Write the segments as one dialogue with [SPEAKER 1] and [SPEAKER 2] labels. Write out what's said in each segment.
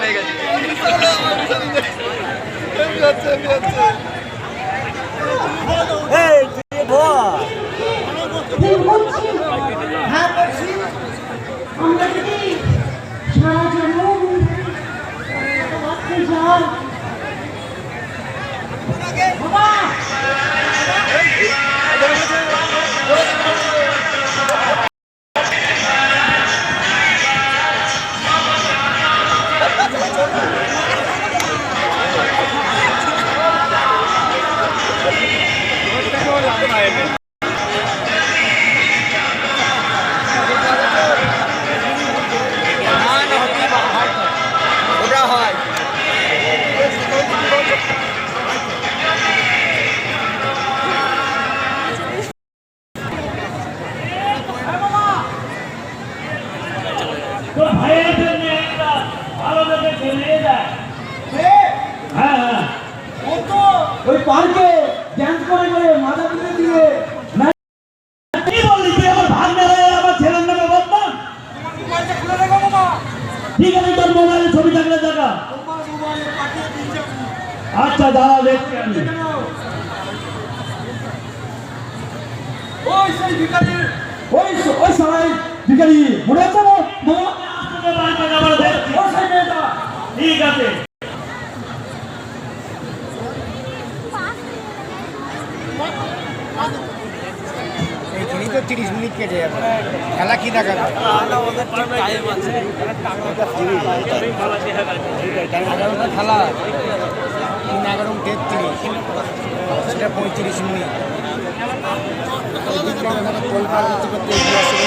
[SPEAKER 1] হয়ে গেছে।
[SPEAKER 2] আমরা যদি সারা জীবন ওই পার্কে ড্যান্স করে করে মাথা তুলে দিয়ে কি বললি তুই আমার ভাগ না আমার ছেলের নামে বলতাম ঠিক আছে তোর মোবাইলে ছবি থাকলে দেখা আচ্ছা দাঁড়া দেখছি আমি ওই সেই ভিখারি ওই সবাই ভিখারি মনে আছে না ঠিক আছে
[SPEAKER 3] এইখানেই তো 30 মিনিট কেটে যাবে খেলা কি দেখাবে খেলা 3-11-33 সেটা 35 মিনিট কলকাতা করতে করতে এগিয়ে আসে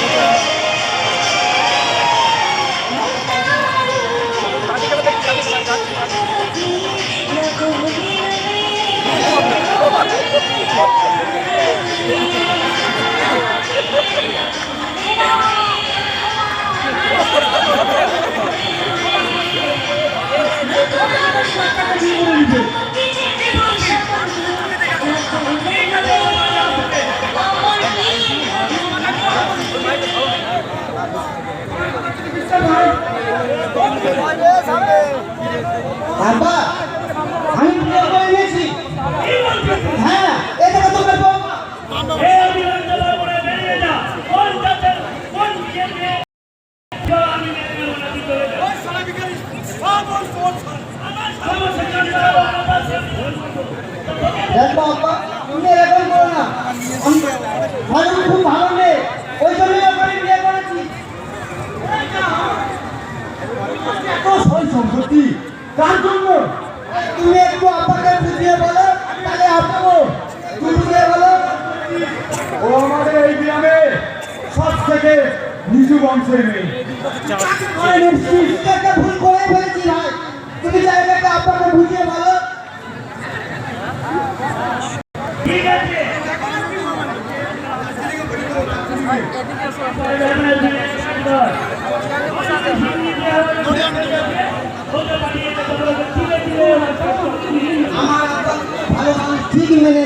[SPEAKER 3] আমি বিয়ে করে নিয়েছি হ্যাঁ এটা তো তুমি এরকম করো না আমি খুব ভালো মেয়ে ওই জন্যই আমি বিয়ে করেছি সম্পত্তি কার জন্য তুমি একটু আপাকে বুঝিয়ে বলো তাহলে আপনাকে তুমি বুঝিয়ে বলো ও আমাদের এই গ্রামে সব থেকে নিচু বংশের মেয়ে ভুল করে ফেলেছি ভাই তুমি জায়গাটা আপনাকে বুঝিয়ে বলো ঠিক আছে আমার ভালো মানুষ ঠিকই মেনে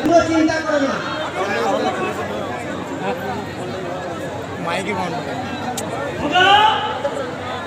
[SPEAKER 3] পুরো চিন্তা করে না মাইকে বন্ধ